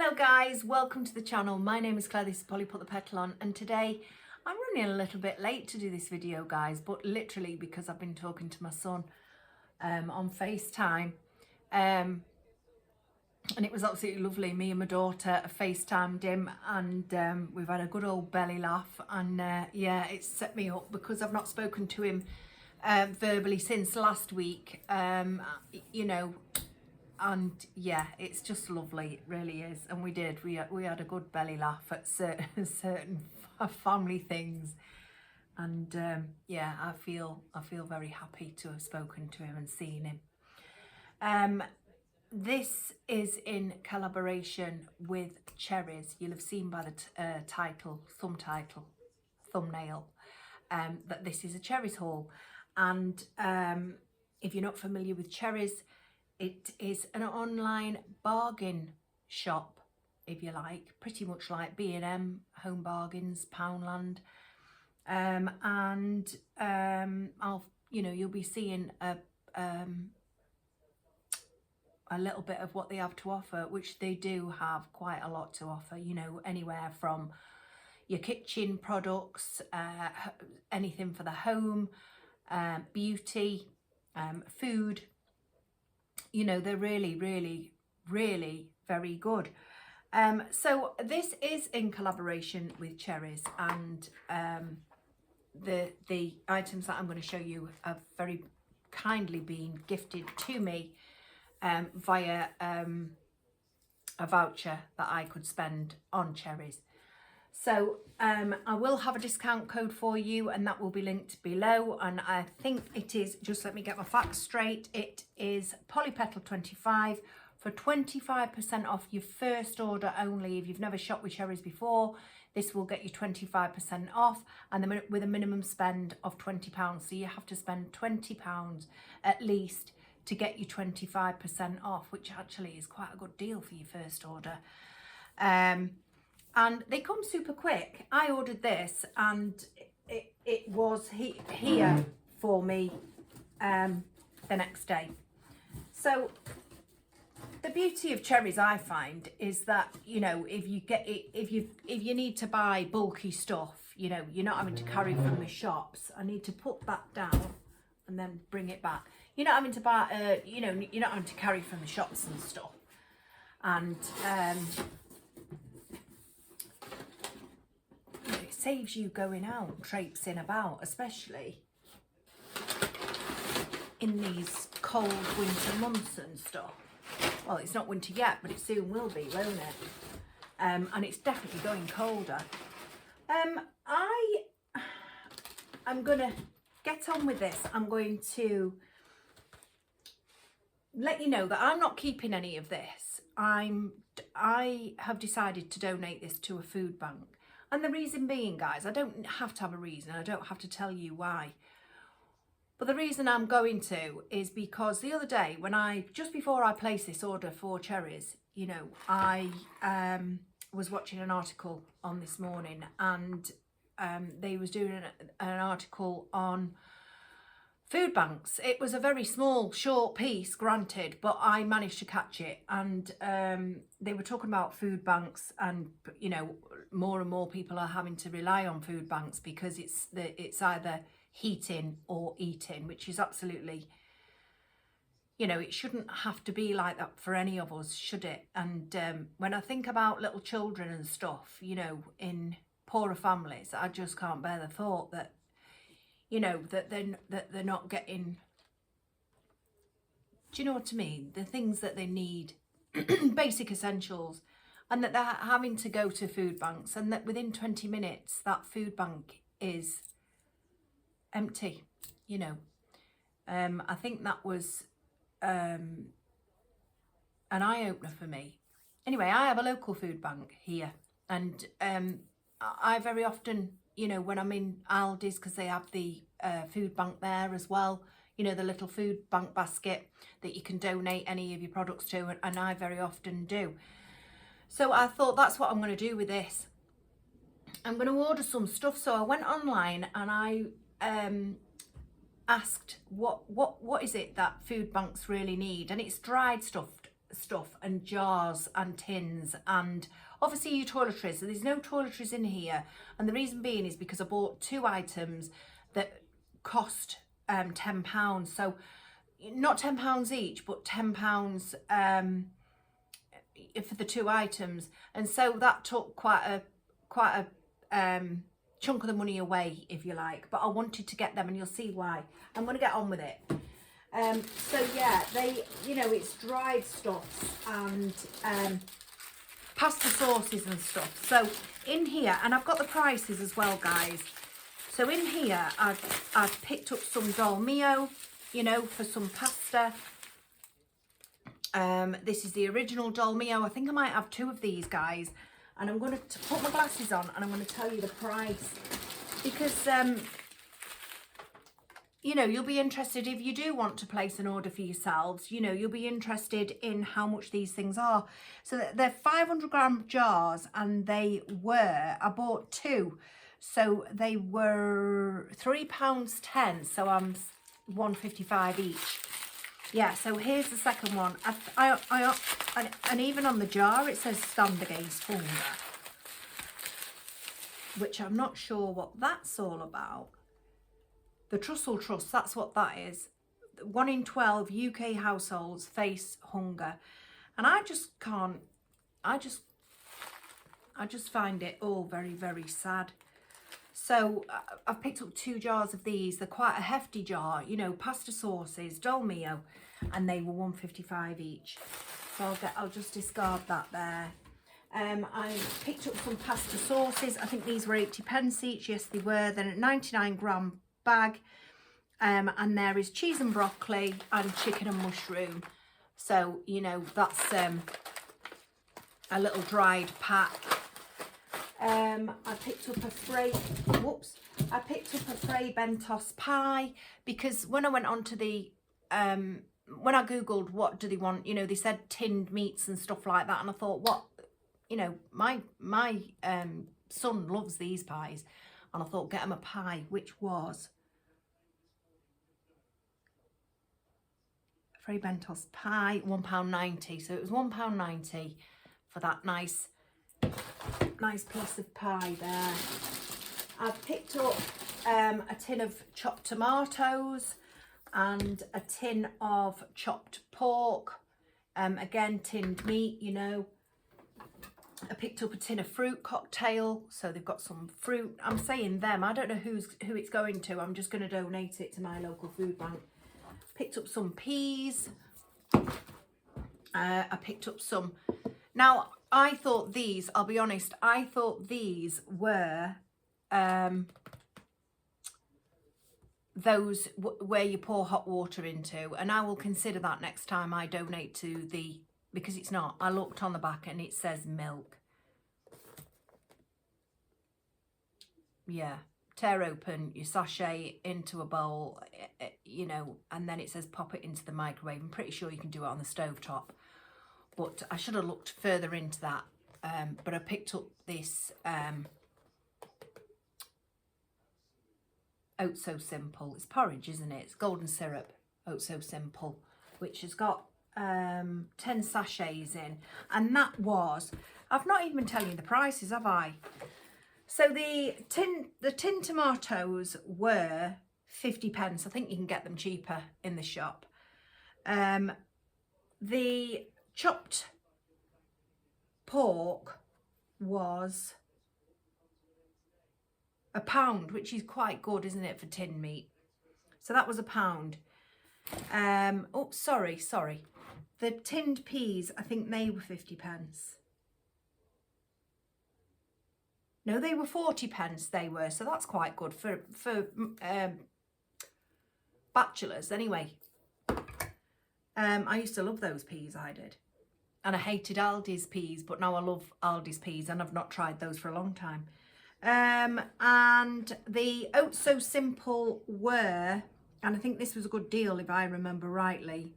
Hello guys, welcome to the channel. My name is Claire, this is pollyputthepetalon, and today I'm running a little bit late to do this video guys, but literally because I've been talking to my son on FaceTime and it was absolutely lovely. Me and my daughter FaceTimed him and we've had a good old belly laugh, and yeah, it's set me up because I've not spoken to him verbally since last week, you know. And yeah, it's just lovely, it really is. And we had a good belly laugh at certain family things, and yeah, I feel very happy to have spoken to him and seen him. This is in collaboration with Cherries. You'll have seen by the thumbnail, that this is a Cherries haul. And if you're not familiar with Cherries, it is an online bargain shop, if you like, pretty much like B&M, Home Bargains, Poundland, and you'll be seeing a little bit of what they have to offer, which they do have quite a lot to offer. You know, anywhere from your kitchen products, anything for the home, beauty, food. You know, they're really very good. So this is in collaboration with Cherries, and the items that I'm going to show you have very kindly been gifted to me via a voucher that I could spend on Cherries. So I will have a discount code for you, and that will be linked below. And I think it is, just let me get my facts straight, it is pollypetal25 for 25% off your first order only. If you've never shopped with Cherries before, this will get you 25% off, and then with a minimum spend of £20. So you have to spend £20 at least to get you 25% off, which actually is quite a good deal for your first order. And they come super quick. I ordered this and it was here for me the next day. So the beauty of Cherries, I find, is that, you know, if you need to buy bulky stuff, you know, you're not having to carry from the shops. I need to put that down and then bring it back. You're not having to buy, you know, you're not having to carry from the shops and stuff. And it saves you going out, traipsing about, especially in these cold winter months and stuff. Well, it's not winter yet, but it soon will be, won't it? And it's definitely going colder. I'm gonna get on with this. I'm going to let you know that I'm not keeping any of this. I have decided to donate this to a food bank. And the reason being, guys, I don't have to have a reason. I don't have to tell you why. But the reason I'm going to is because the other day, just before I placed this order for Cherries, you know, I was watching an article on This Morning, and they was doing an article on food banks. It was a very small, short piece, granted, but I managed to catch it. And they were talking about food banks, and you know, more and more people are having to rely on food banks because it's either heating or eating, which is absolutely, you know, it shouldn't have to be like that for any of us, should it? And when I think about little children and stuff, you know, in poorer families, I just can't bear the thought that, you know, that they're not getting, do you know what I mean? The things that they need, basic essentials, and that they're having to go to food banks, and that within 20 minutes that food bank is empty, you know. I think that was an eye-opener for me. Anyway, I have a local food bank here, and I very often, you know, when I'm in Aldi's, because they have the food bank there as well, you know, the little food bank basket that you can donate any of your products to, and I very often do. So I thought that's what I'm going to do with this. I'm going to order some stuff. So I went online and I asked what is it that food banks really need, and it's dried stuff stuff and jars and tins and obviously your toiletries. So there's no toiletries in here, and the reason being is because I bought 2 items that cost £10. So not £10 each, but £10 for the 2 items, and so that took quite a chunk of the money away, if you like. But I wanted to get them, and you'll see why. I'm going to get on with it. So yeah, they, you know, it's dried stuffs and pasta sauces and stuff. So in here, and I've got the prices as well, guys. So in here, I've picked up some dolmio, you know, for some pasta. This is the original dolmio. I think I might have 2 of these, guys. And I'm going to put my glasses on, and I'm going to tell you the price, because you know, you'll be interested if you do want to place an order for yourselves. You know, you'll be interested in how much these things are. So they're 500-gram jars, and they were, I bought 2, so they were £3.10. So I'm £1.55 each. Yeah, so here's the second one. And even on the jar it says stand against hunger, which I'm not sure what that's all about. The Trussell Trust, that's what that is. 1 in 12 UK households face hunger. And I just can't, I just find it all very, very sad. So I've picked up 2 jars of these. They're quite a hefty jar, you know, pasta sauces, dolmio, and they were £1.55 each. So I'll just discard that there. I picked up some pasta sauces. I think these were 80p each. Yes, they were. Then a 99-gram bag. And there is cheese and broccoli and chicken and mushroom. So, you know, that's a little dried pack. I picked up a Frey Bentos pie, because when I went on to the when I googled what do they want, you know, they said tinned meats and stuff like that, and I thought, what, you know, my son loves these pies, and I thought, get him a pie, which was Frey Bentos pie, £1.90. So it was £1.90 for that nice piece of pie there. I've picked up a tin of chopped tomatoes and a tin of chopped pork. Again, tinned meat, you know. I picked up a tin of fruit cocktail, so they've got some fruit. I'm saying them, I don't know who it's going to. I'm just going to donate it to my local food bank. Picked up some peas. I picked up some. Now, I thought these, I'll be honest, I thought these were those where you pour hot water into, and I will consider that next time I donate to the, because it's not. I looked on the back and it says milk. Yeah, tear open your sachet into a bowl, you know, and then it says pop it into the microwave. I'm pretty sure you can do it on the stovetop, but I should have looked further into that. But I picked up this Oat So Simple. It's porridge, isn't it? It's golden syrup, Oat So Simple, which has got 10 sachets in. And that was, I've not even been telling you the prices, have I? So the tin tomatoes were 50p. I think you can get them cheaper in the shop. The chopped pork was £1, which is quite good, isn't it, for tin meat? So that was £1. Oh, sorry. The tinned peas, I think they were 50p. No, they were 40p, they were. So that's quite good for bachelors anyway. I used to love those peas, I did. And I hated Aldi's peas, but now I love Aldi's peas, and I've not tried those for a long time. And the Oat So Simple were, and I think this was a good deal if I remember rightly,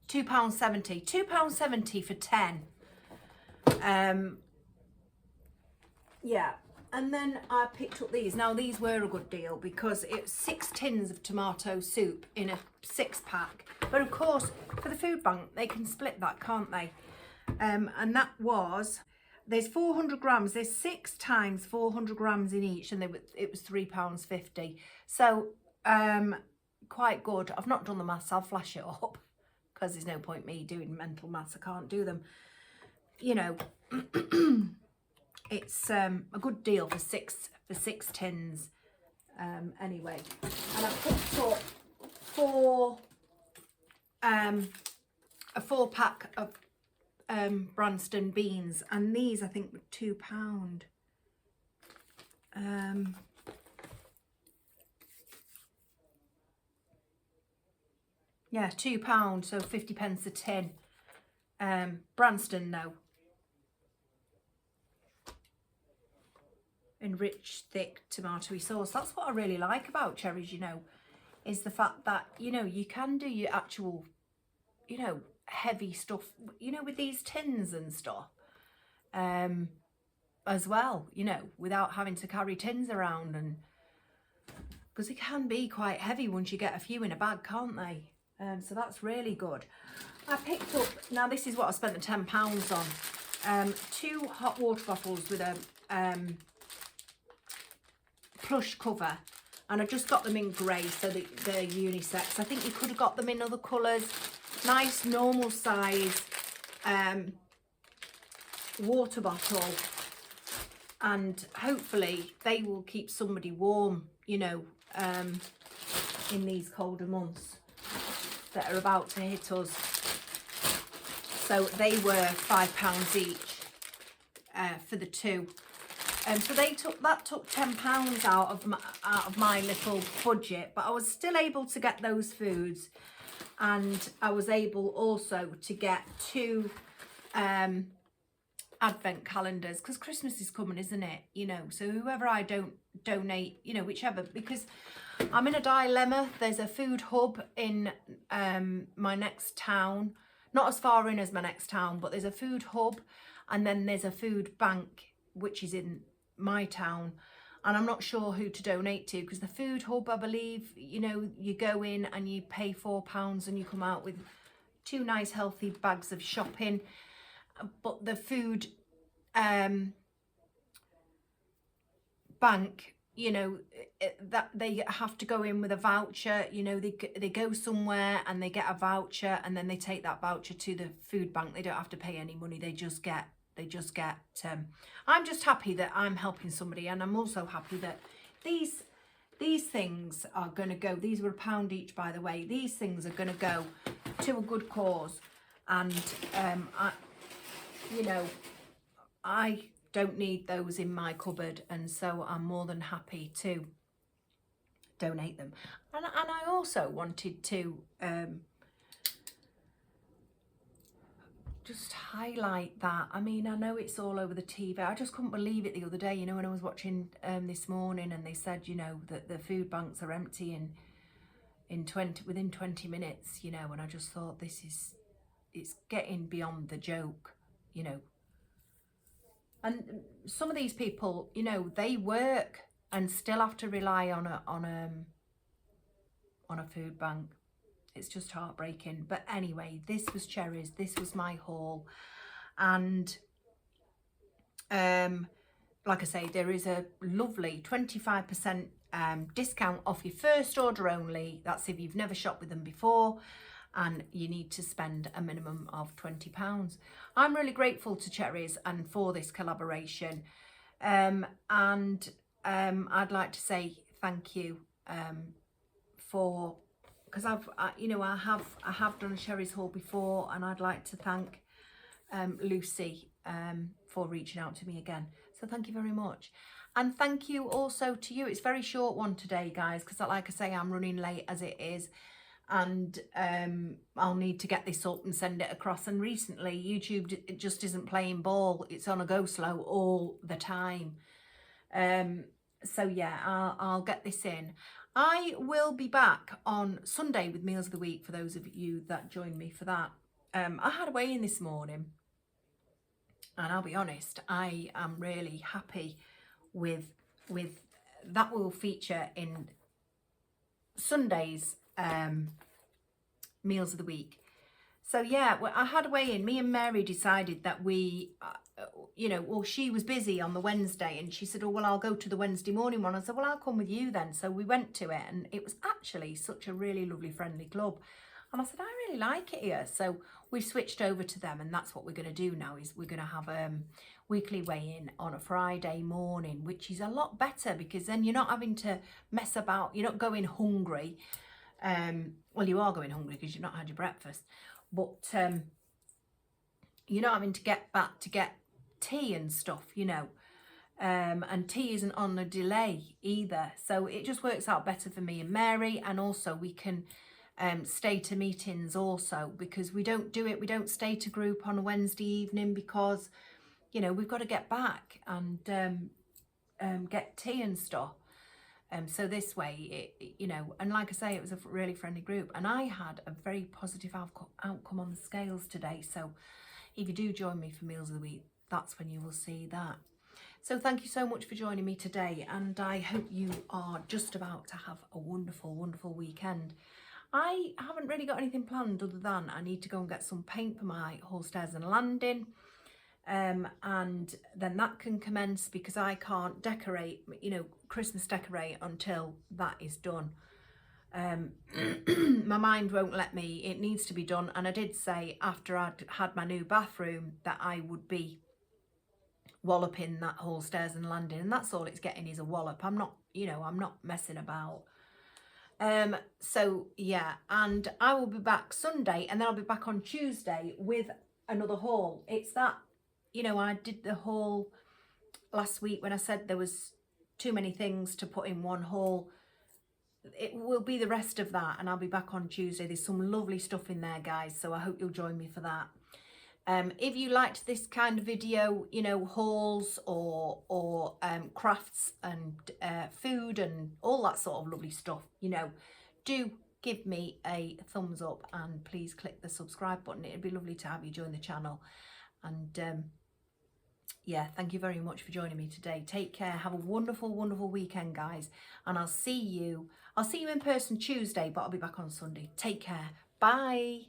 £2.70. £2.70 for 10. Yeah, And then I picked up these. Now these were a good deal because it's 6 tins of tomato soup in a 6-pack. But of course, for the food bank, they can split that, can't they? And that was, there's 400 grams. There's 6 times 400 grams in each, and it was £3.50. So quite good. I've not done the maths. I'll flash it up because there's no point me doing mental maths. I can't do them. You know. It's a good deal for six tins. Anyway, and I picked up a 4-pack of Branston beans, and these I think were £2. Yeah, £2, so 50p a tin. Branston though. Enriched thick tomatoey sauce. That's what I really like about Cherries, you know, is the fact that, you know, you can do your actual, you know, heavy stuff, you know, with these tins and stuff as well, you know, without having to carry tins around, and because they can be quite heavy once you get a few in a bag, can't they? So that's really good. I picked up, now this is what I spent the £10 on, 2 hot water bottles with a plush cover, and I just got them in grey, so that they're unisex. I think you could have got them in other colours. Nice normal size water bottle, and hopefully they will keep somebody warm, you know, in these colder months that are about to hit us. So they were £5 each for the 2. So that took £10 out of my little budget, but I was still able to get those foods, and I was able also to get 2 advent calendars, because Christmas is coming, isn't it? You know, so whoever I don't donate, you know, whichever, because I'm in a dilemma. There's a food hub in my next town, not as far in as my next town, but there's a food hub, and then there's a food bank which is in my town, and I'm not sure who to donate to, because the food hub, I believe, you know, you go in and you pay £4 and you come out with 2 nice healthy bags of shopping. But the food bank, you know, that they have to go in with a voucher. You know, they go somewhere and they get a voucher, and then they take that voucher to the food bank. They don't have to pay any money. They just get I'm just happy that I'm helping somebody, and I'm also happy that these things are going to go, these were £1 each, by the way. These things are going to go to a good cause, and you know, I don't need those in my cupboard, and so I'm more than happy to donate them. And I also wanted to just highlight that. I mean, I know it's all over the TV. I just couldn't believe it the other day, you know, when I was watching this morning, and they said, you know, that the food banks are empty within 20 minutes, you know, and I just thought, it's getting beyond the joke, you know. And some of these people, you know, they work and still have to rely on a food bank. It's just heartbreaking. But anyway, this was Cherries. This was my haul. And like I say, there is a lovely 25% discount off your first order only. That's if you've never shopped with them before, and you need to spend a minimum of £20. I'm really grateful to Cherries and for this collaboration. And I'd like to say thank you for, because I have done a Cherries haul before, and I'd like to thank Lucy for reaching out to me again. So thank you very much. And thank you also to you. It's a very short one today, guys, because like I say, I'm running late as it is, and I'll need to get this up and send it across. And recently YouTube, it just isn't playing ball. It's on a go slow all the time. So yeah, I'll get this in. I will be back on Sunday with Meals of the Week, for those of you that joined me for that. I had a weigh-in this morning, and I'll be honest, I am really happy with that will feature in Sunday's meals of the week. So yeah, well, I had a weigh in. Me and Mary decided that we, well, she was busy on the Wednesday and she said, oh, well, I'll go to the Wednesday morning one. I said, well, I'll come with you then. So we went to it and it was actually such a really lovely, friendly club. And I said, I really like it here. So we've switched over to them and that's what we're going to do now is we're going to have weekly weigh-in on a Friday morning, which is a lot better because then you're not having to mess about. You're not going hungry. Well, you are going hungry because you've not had your breakfast. But you're not having to get back to get tea and stuff, and tea isn't on a delay either. So it just works out better for me and Mary. And also we can stay to meetings also because we don't stay to group on a Wednesday evening because, we've got to get back and get tea and stuff. So this way, and like I say, it was a really friendly group and I had a very positive outcome on the scales today. So if you do join me for Meals of the Week, that's when you will see that. So thank you so much for joining me today and I hope you are just about to have a wonderful, wonderful weekend. I haven't really got anything planned other than I need to go and get some paint for my hall stairs and landing. And then that can commence because I can't decorate, Christmas decorate until that is done. My mind won't let me, it needs to be done. And I did say after I'd had my new bathroom that I would be walloping that whole stairs and landing. And that's all it's getting is a wallop. I'm not, I'm not messing about. So yeah, and I will be back Sunday and then I'll be back on Tuesday with another haul. It's that, I did the haul last week when I said there was too many things to put in one haul. It will be the rest of that and I'll be back on Tuesday. There's some lovely stuff in there, guys, so I hope you'll join me for that. If you liked this kind of video, hauls or crafts and food and all that sort of lovely stuff, do give me a thumbs up and please click the subscribe button. It'd be lovely to have you join the channel. And yeah, thank you very much for joining me today. Take care. Have a wonderful, wonderful weekend, guys. And I'll see you in person Tuesday, but I'll be back on Sunday. Take care. Bye.